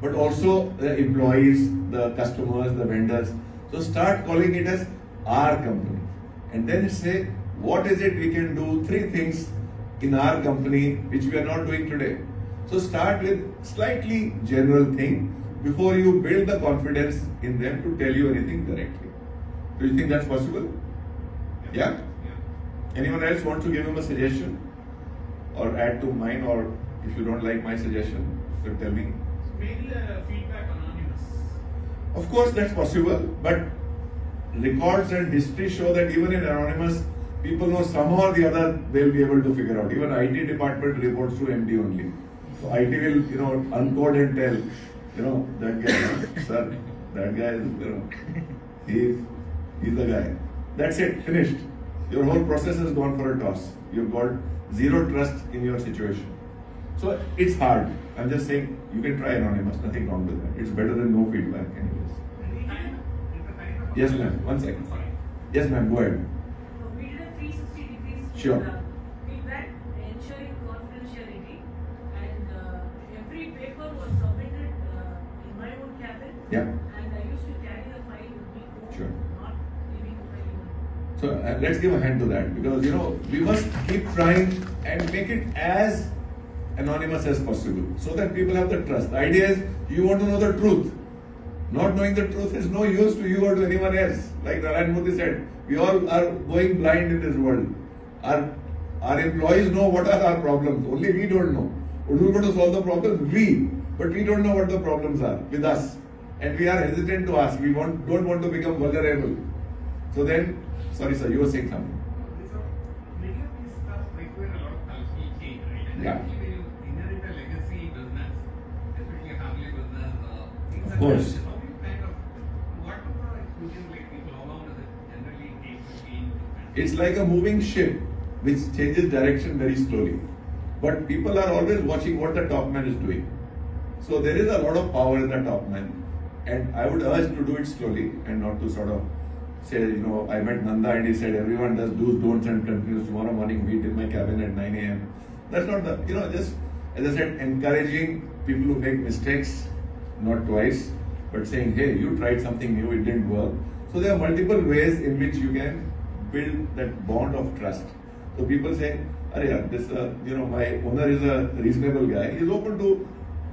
but also the employees, the customers, the vendors. So start calling it as our company. And then say, what is it we can do? 3 things in our company which we are not doing today. So start with slightly general thing before you build the confidence in them to tell you anything directly. Do you think that's possible? Yeah? Anyone else want to give him a suggestion or add to mine, or if you don't like my suggestion, you tell me. Maybe the feedback anonymous. Of course that's possible, but records and history show that even in anonymous, people know somehow or the other they'll be able to figure out. Even IT department reports to MD only. So IT will, uncode and tell, that guy, sir, that guy is, he's the guy. That's it, finished. Your whole process has gone for a toss. You've got zero trust in your situation. So it's hard. I'm just saying, you can try anonymous, nothing wrong with that. It's better than no feedback anyways. Yes ma'am, one second. Yes ma'am, go ahead. We did a 360 degrees Sure. feedback, ensuring confidentiality, and every paper was submitted in my own cabin. Yeah. And I used to carry the file with me home, Sure. not leaving it anywhere. So let's give a hand to that, because we must keep trying and make it as anonymous as possible so that people have the trust. The idea is you want to know the truth. Not knowing the truth is no use to you or to anyone else. Like Narayana Murthy said, we all are going blind in this world. Our employees know what are our problems. Only we don't know. Who's going to solve the problems? We. But we don't know what the problems are with us. And we are hesitant to ask. We don't want to become vulnerable. So then, sorry sir, you were saying something. Many of these stuff require a lot of cultural change, right? And Yeah. especially when you inherit a legacy business, especially a family business, things Of like course. that, how do you kind of, what are the experience like people, how long does it generally take to change? It's like a moving ship which changes direction very slowly. But people are always watching what the top man is doing. So there is a lot of power in the top man. And I would urge to do it slowly and not to sort of say, I met Nanda and he said everyone does do's, don'ts and continues. Tomorrow morning meet in my cabin at 9 a.m. That's not the, just as I said, encouraging people who make mistakes, not twice, but saying, hey, you tried something new, it didn't work. So there are multiple ways in which you can build that bond of trust. So people say, this, my owner is a reasonable guy. He's open to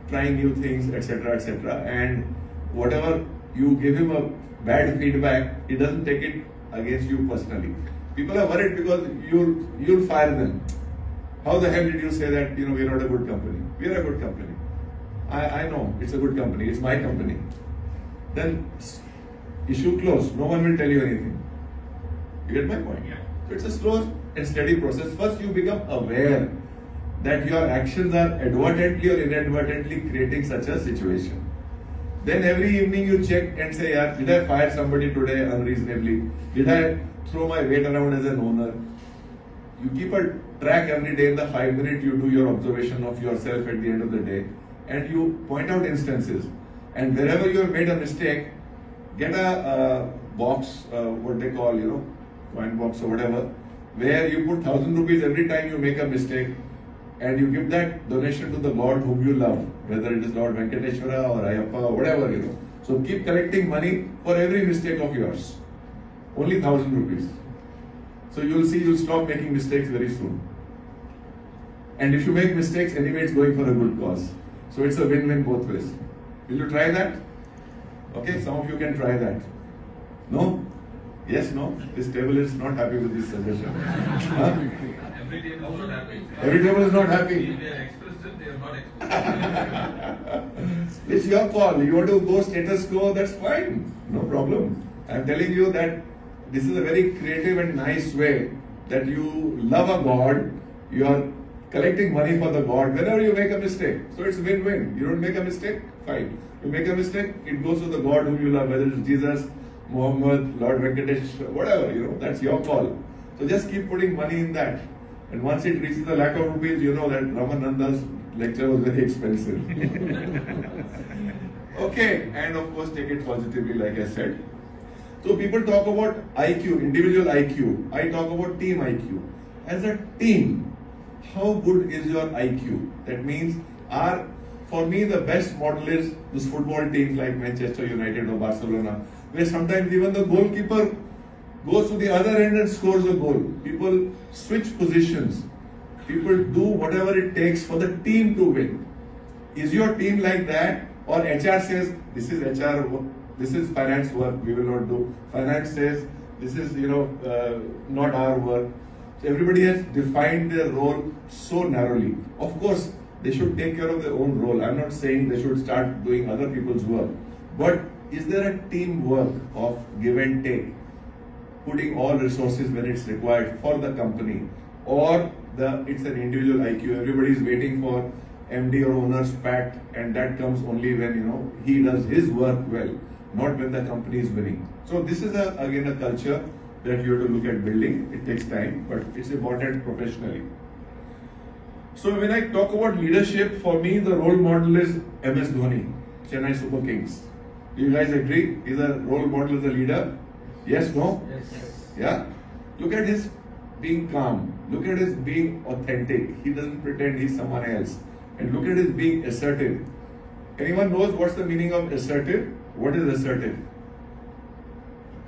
trying new things, etc., etc. And whatever you give him a bad feedback, he doesn't take it against you personally. People are worried because you'll fire them. How the hell did you say that, we're not a good company? We are a good company. I know, it's a good company, it's my company. Then, issue closed, no one will tell you anything. You get my point? Yeah. So it's a slow and steady process. First you become aware that your actions are advertently or inadvertently creating such a situation. Then every evening you check and say, did I fire somebody today unreasonably? Did I throw my weight around as an owner? You keep a track every day in the 5 minutes you do your observation of yourself at the end of the day, and you point out instances. And wherever you have made a mistake, get a box, what they call, coin box or whatever, where you put 1,000 rupees every time you make a mistake, and you give that donation to the God whom you love, whether it is Lord Venkateshwara or Ayappa or whatever, So keep collecting money for every mistake of yours. Only 1,000 rupees. So you'll see you'll stop making mistakes very soon. And if you make mistakes, anyway it's going for a good cause. So it's a win-win both ways. Will you try that? Okay, some of you can try that. No? Yes, no? This table is not happy with this suggestion. Huh? Every table is not happy. Every table is not happy. If they are explicit, they are not explicit. It's your call. You want to go status quo, that's fine. No problem. I'm telling you that this is a very creative and nice way that you love a God, you are collecting money for the God whenever you make a mistake. So it's win-win. You don't make a mistake, fine. You make a mistake, it goes to the God whom you love, whether it's Jesus, Muhammad, Lord Venkatesh, whatever, that's your call. So just keep putting money in that. And once it reaches the lakh of rupees, you know that Raman Nanda's lecture was very expensive. Okay, and of course take it positively like I said. So people talk about IQ, individual IQ. I talk about team IQ. As a team, how good is your IQ? That means for me the best model is those football teams like Manchester United or Barcelona, where sometimes even the goalkeeper goes to the other end and scores a goal. People switch positions. People do whatever it takes for the team to win. Is your team like that? Or HR says, this is HR work, this is finance work, we will not do. Finance says, this is, not our work. So everybody has defined their role so narrowly. Of course, they should take care of their own role. I'm not saying they should start doing other people's work. But is there a teamwork of give and take? Putting all resources when it's required for the company, or it's an individual IQ. Everybody is waiting for MD or owner's pat, and that comes only when he does his work well. not when the company is winning. So this is again a culture that you have to look at building. It takes time, but it's important professionally. So when I talk about leadership, for me the role model is MS Dhoni, Chennai Super Kings. Do you guys agree? Is a role model as a leader? Yes, no? Yes. Yeah? Look at his being calm. Look at his being authentic. He doesn't pretend he's someone else. And look at his being assertive. Anyone knows what's the meaning of assertive? What is assertive?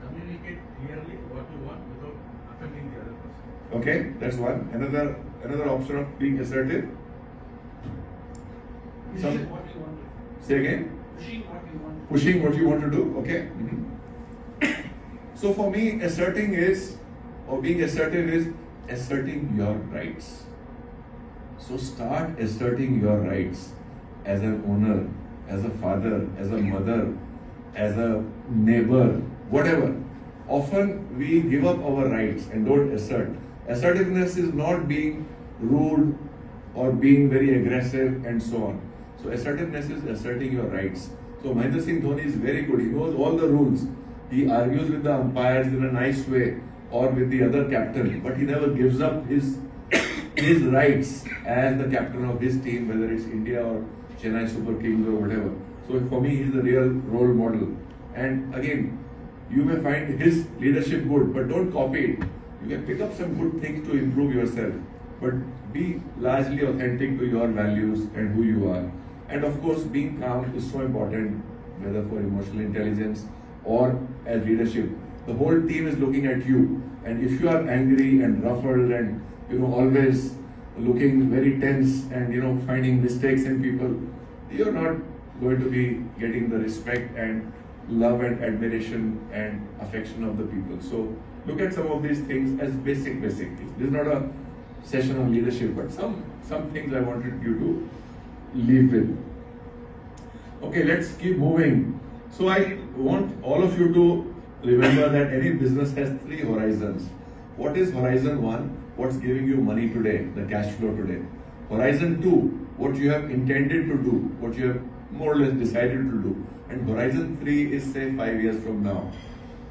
Communicate clearly what you want without offending the other person. Okay, that's one. Another option of being assertive. Pushing what you want to. Say again. Pushing what you want to. Pushing what you want to do. Okay. So for me, asserting is, or being assertive is asserting your rights. So start asserting your rights as an owner, as a father, as a mother, as a neighbor, whatever. Often we give up our rights and don't assert. Assertiveness is not being rude or being very aggressive and so on. So assertiveness is asserting your rights. So Mahendra Singh Dhoni is very good. He knows all the rules. He argues with the umpires in a nice way or with the other captain, but he never gives up his rights as the captain of his team, whether it's India or Chennai Super Kings or whatever. So for me, he's a real role model. And again, you may find his leadership good, but don't copy it. You can pick up some good things to improve yourself, but be largely authentic to your values and who you are. And of course, being calm is so important, whether for emotional intelligence or as leadership. The whole team is looking at you, and if you are angry and ruffled and always looking very tense and finding mistakes in people, you're not going to be getting the respect and love and admiration and affection of the people. So look at some of these things as basic. This is not a session on leadership, but some things I wanted you to leave with. Okay, let's keep moving. So I want all of you to remember that any business has 3 horizons. What is horizon 1? What's giving you money today, the cash flow today. Horizon 2, what you have intended to do, what you have more or less decided to do. And horizon 3 is say 5 years from now.